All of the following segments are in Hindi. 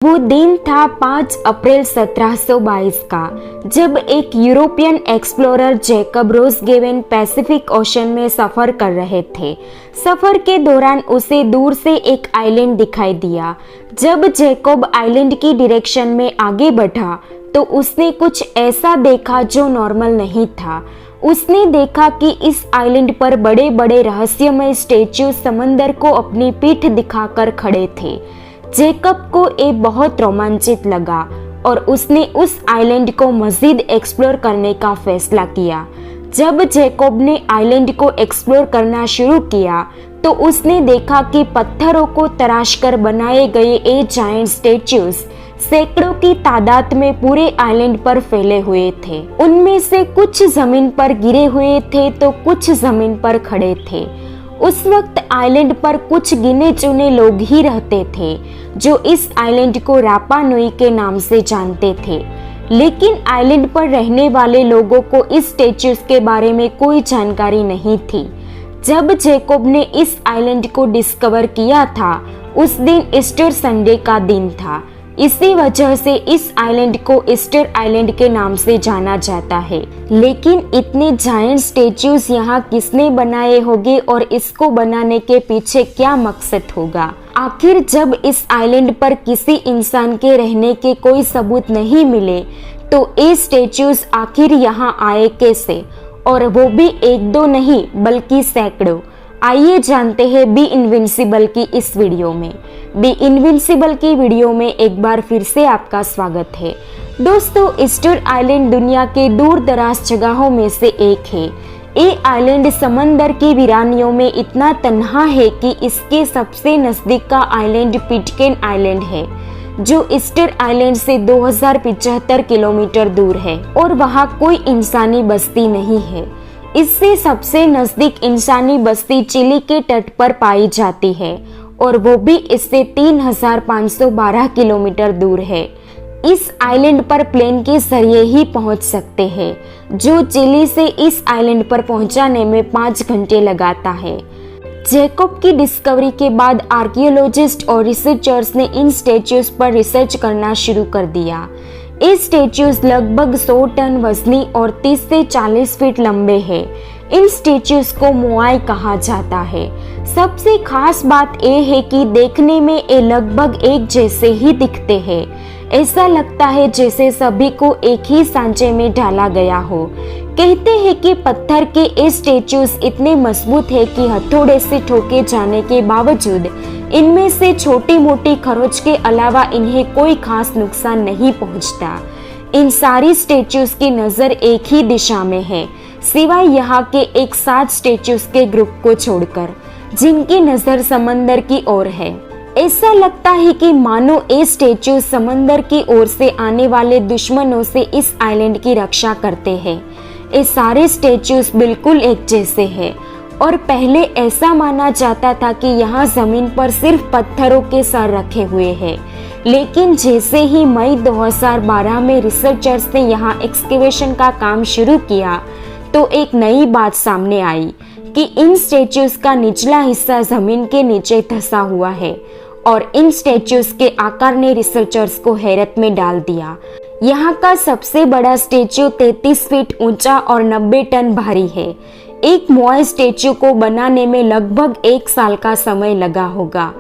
वो दिन था 5 अप्रैल 1722 का, जब एक European explorer Jacob Roggeveen Pacific Ocean में सफर कर रहे थे। सफर के दौरान उसे दूर से एक आइलैंड दिखाई दिया। जब जैकब आइलैंड की डायरेक्शन में आगे बढ़ा तो उसने कुछ ऐसा देखा जो नॉर्मल नहीं था। उसने देखा कि इस आइलैंड पर बड़े बड़े रहस्यमय स्टैच्यू समंदर को अपनी पीठ दिखाकर खड़े थे। जैकब को ये बहुत रोमांचित लगा और उसने उस आइलैंड को मजीद एक्सप्लोर करने का फैसला किया। जब जैकब ने आइलैंड को एक्सप्लोर करना शुरू किया तो उसने देखा कि पत्थरों को तराशकर बनाए गए ये जायंट स्टैच्यूज सैकड़ों की तादाद में पूरे आइलैंड पर फैले हुए थे। उनमें से कुछ जमीन पर गिरे हुए थे तो कुछ जमीन पर खड़े थे। उस वक्त आइलैंड पर कुछ गिने चुने लोग ही रहते थे जो इस आइलैंड को रापा नुई के नाम से जानते थे, लेकिन आइलैंड पर रहने वाले लोगों को इस स्टैच्यूज के बारे में कोई जानकारी नहीं थी। जब जैकब ने इस आइलैंड को डिस्कवर किया था उस दिन ईस्टर संडे का दिन था। इसी वजह से इस आइलैंड को ईस्टर आइलैंड के नाम से जाना जाता है। लेकिन इतने जायंट स्टैच्यूज यहाँ किसने बनाए होंगे और इसको बनाने के पीछे क्या मकसद होगा? आखिर जब इस आइलैंड पर किसी इंसान के रहने के कोई सबूत नहीं मिले तो ये स्टैच्यूज आखिर यहाँ आए कैसे, और वो भी एक दो नहीं बल्कि सैकड़ों। आइए जानते हैं बी इनविंसिबल की इस वीडियो में। बी इनविंसिबल की वीडियो में एक बार फिर से आपका स्वागत है। दोस्तों, ईस्टर आइलैंड दुनिया के दूर दराज जगहों में से एक है। ये आइलैंड समंदर की वीरानियों में इतना तन्हा है कि इसके सबसे नजदीक का आइलैंड पिटकेन आइलैंड है जो ईस्टर आइलैंड से 2075 किलोमीटर दूर है और वहाँ कोई इंसानी बस्ती नहीं है। इससे सबसे नजदीक इंसानी बस्ती चिली के तट पर पाई जाती है और वो भी इससे 3512 किलोमीटर दूर है। इस आइलैंड पर प्लेन के जरिए ही पहुंच सकते हैं, जो चिली से इस आइलैंड पर पहुंचाने में 5 घंटे लगाता है। जैकब की डिस्कवरी के बाद आर्कियोलॉजिस्ट और रिसर्चर्स ने इन स्टैच्यूज पर रिसर्च करना शुरू कर दिया। ये स्टैच्यूज लगभग 100 टन वजनी और 30 से 40 फीट लंबे हैं। इन स्टैच्यूज को मोआई कहा जाता है। सबसे खास बात यह है कि देखने में ये लगभग एक जैसे ही दिखते हैं। ऐसा लगता है जैसे सभी को एक ही सांचे में डाला गया हो। कहते हैं कि पत्थर के ये स्टैच्यूज इतने मजबूत है कि हथौड़े से ठोके जाने के बावजूद इनमें से छोटी मोटी खरोच के अलावा इन्हें कोई खास नुकसान नहीं पहुंचता। इन सारी स्टैच्यूज की नजर एक ही दिशा में है, सिवाय यहाँ के एक 7 स्टैच्यूज के ग्रुप को छोड़कर, जिनकी नजर समंदर की ओर है। ऐसा लगता है कि मानो ये स्टैच्यूज समंदर की ओर से आने वाले दुश्मनों से इस आइलैंड की रक्षा करते हैं। ये सारे स्टैच्यूज बिल्कुल एक जैसे हैं और पहले ऐसा माना जाता था कि यहाँ जमीन पर सिर्फ पत्थरों के सर रखे हुए हैं, लेकिन जैसे ही मई 2012 में रिसर्चर्स ने यहाँ एक्सकेवेशन का काम शुरू किया तो एक नई बात सामने आई कि इन स्टैच्यूज का निचला हिस्सा जमीन के नीचे धंसा हुआ है और इन स्टैच्यूज के आकार ने रिसर्चर्स को हैरत में डाल दिया। यहाँ का सबसे बड़ा स्टैच्यू 33 फीट ऊंचा और 90 टन भारी है। एक मोआई स्टैच्यू को बनाने में लगभग 1 साल का समय लगा होगा।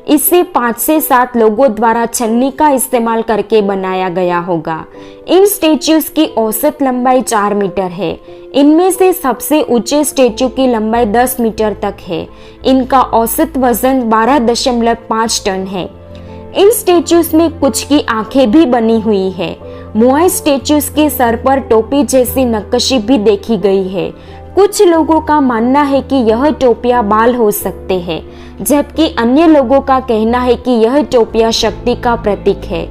इसे 5 से 7 लोगों द्वारा छन्नी का इस्तेमाल करके बनाया गया होगा। इन स्टैच्यूज की औसत लंबाई 4 मीटर है। इनमें से सबसे ऊंचे स्टैच्यू की लंबाई 10 मीटर तक है। इनका औसत वजन 12.5 टन है। इन स्टैच्यूज में कुछ की आंखें भी बनी हुई है। मोआई स्टैच्यूज के सर पर टोपी जैसी नक्काशी भी देखी गई है। कुछ लोगों का मानना है कि यह टोपियां बाल हो सकते हैं, जबकि अन्य लोगों का कहना है कि यह टोपियां शक्ति का प्रतीक है।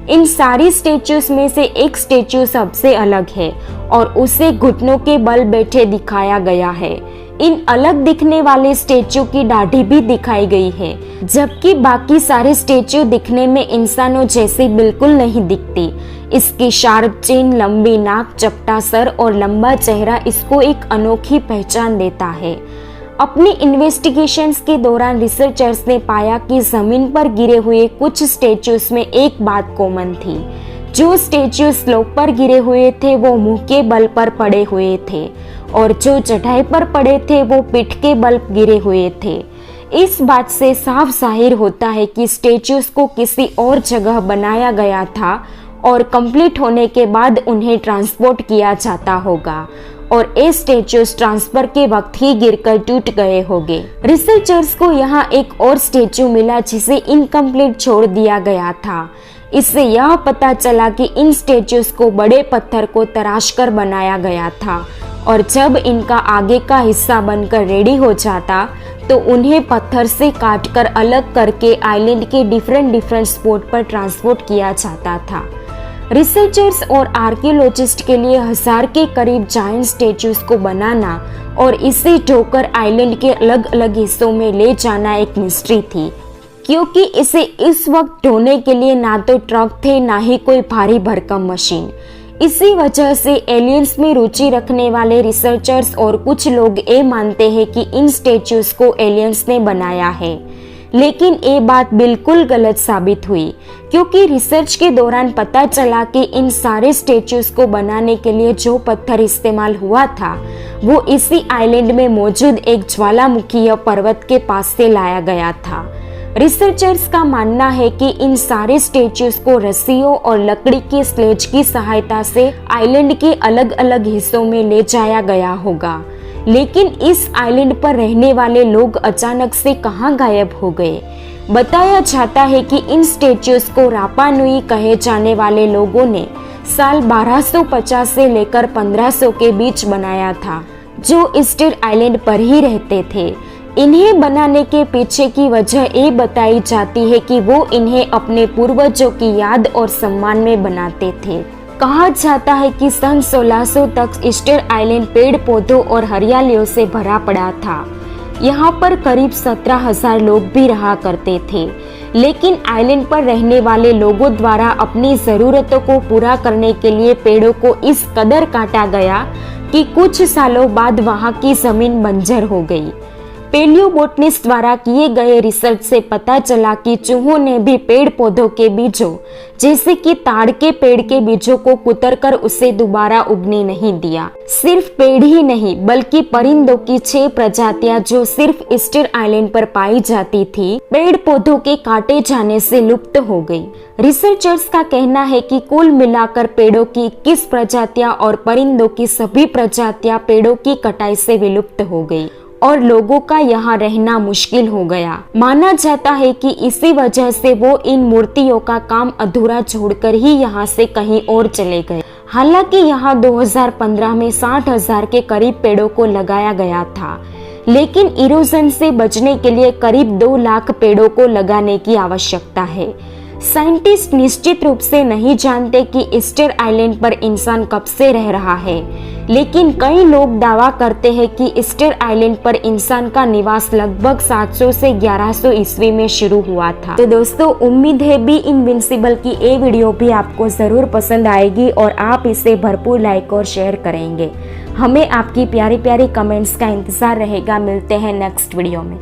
इन सारी स्टैच्यूज में से एक स्टैच्यू सबसे अलग है और उसे घुटनों के बल बैठे दिखाया गया है। इन अलग दिखने वाले स्टैच्यू की दाढ़ी भी दिखाई गई है, जबकि बाकी सारे स्टैच्यू दिखने में इंसानों जैसे बिल्कुल नहीं दिखती। इसकी शार्प चीन, लंबी नाक, चपटा सर और लंबा चेहरा इसको एक अनोखी पहचान देता है। अपनी इन्वेस्टिगेशंस के दौरान रिसर्चर्स ने पाया कि जमीन पर गिरे हुए कुछ स्टेच्यूज में एक बात कॉमन थी। जो स्टेच्यू स्लोप पर गिरे हुए थे वो मुंह के बल पर पड़े हुए थे और जो चढ़ाई पर पड़े थे वो पीठ के बल गिरे हुए थे। इस बात से साफ जाहिर होता है कि स्टेच्यूज को किसी और जगह बनाया गया था और कंप्लीट होने के बाद उन्हें ट्रांसपोर्ट किया जाता होगा और ये स्टेच्यूज ट्रांसफर के वक्त ही गिरकर टूट गए होंगे। रिसर्चर्स को यहाँ एक और स्टेच्यू मिला जिसे इनकम्प्लीट छोड़ दिया गया था। इससे यह पता चला कि इन स्टेच्यूज को बड़े पत्थर को तराश कर बनाया गया था और जब इनका आगे का हिस्सा बनकर रेडी हो जाता तो उन्हें पत्थर से काटकर अलग करके आइलैंड के डिफरेंट स्पॉट पर ट्रांसपोर्ट किया जाता था। रिसर्चर्स और आर्कियोलॉजिस्ट के लिए 1000 के करीब जायंट स्टेच्यूज को बनाना और इसे ढोकर आइलैंड के अलग अलग हिस्सों में ले जाना एक मिस्ट्री थी, क्योंकि इसे इस वक्त ढोने के लिए ना तो ट्रक थे ना ही कोई भारी भरकम मशीन। इसी वजह से एलियंस में रुचि रखने वाले रिसर्चर्स और कुछ लोग ये मानते हैं कि इन स्टेच्यूज को एलियंस ने बनाया है, लेकिन ये बात बिल्कुल गलत साबित हुई, क्योंकि रिसर्च के दौरान पता चला कि इन सारे स्टेच्यूज को बनाने के लिए जो पत्थर इस्तेमाल हुआ था वो इसी आइलैंड में मौजूद एक ज्वालामुखीय पर्वत के पास से लाया गया था। रिसर्चर्स का मानना है कि इन सारे स्टेच्यूज को रस्सियों और लकड़ी की स्लेज की सहायता से आइलैंड के अलग अलग हिस्सों में ले जाया गया होगा, लेकिन इस आइलैंड पर रहने वाले लोग अचानक से कहां गायब हो गए। बताया जाता है कि इन स्टेच्यूज को रापा नुई कहे जाने वाले लोगों ने साल 1250 से लेकर 1500 के बीच बनाया था, जो ईस्टर आइलैंड पर ही रहते थे। इन्हें बनाने के पीछे की वजह ये बताई जाती है कि वो इन्हें अपने पूर्वजों की याद और सम्मान में बनाते थे। कहा जाता है कि सन 1600 तक ईस्टर आइलैंड पेड़ पौधों और हरियालियों से भरा पड़ा था। यहाँ पर करीब 17,000 लोग भी रहा करते थे, लेकिन आइलैंड पर रहने वाले लोगों द्वारा अपनी जरूरतों को पूरा करने के लिए पेड़ों को इस कदर काटा गया कि कुछ सालों बाद वहाँ की जमीन बंजर हो गई। पेलियोबोटनिस्ट द्वारा किए गए रिसर्च से पता चला कि चूहों ने भी पेड़ पौधों के बीजों जैसे कि ताड़ के पेड़ के बीजों को कुतरकर उसे दोबारा उगने नहीं दिया। सिर्फ पेड़ ही नहीं बल्कि परिंदों की 6 प्रजातियां जो सिर्फ ईस्टर आइलैंड पर पाई जाती थी, पेड़ पौधों के काटे जाने से लुप्त हो गई। रिसर्चर्स का कहना है कि कुल मिलाकर पेड़ों की 21 प्रजातियां और परिंदों की सभी प्रजातियां पेड़ों की कटाई से विलुप्त हो गई और लोगों का यहाँ रहना मुश्किल हो गया। माना जाता है कि इसी वजह से वो इन मूर्तियों का काम अधूरा छोड़कर ही यहाँ से कहीं और चले गए। हालांकि यहाँ 2015 में 60,000 के करीब पेड़ों को लगाया गया था, लेकिन इरोजन से बचने के लिए करीब 2 लाख पेड़ों को लगाने की आवश्यकता है। साइंटिस्ट निश्चित रूप से नहीं जानते कि ईस्टर आइलैंड पर इंसान कब से रह रहा है, लेकिन कई लोग दावा करते हैं कि ईस्टर आइलैंड पर इंसान का निवास लगभग 700 से 1100 ईस्वी में शुरू हुआ था। तो दोस्तों, उम्मीद है बी इनविंसिबल की ये वीडियो भी आपको जरूर पसंद आएगी और आप इसे भरपूर लाइक और शेयर करेंगे। हमें आपकी प्यारी प्यारी कमेंट्स का इंतजार रहेगा। मिलते हैं नेक्स्ट वीडियो में।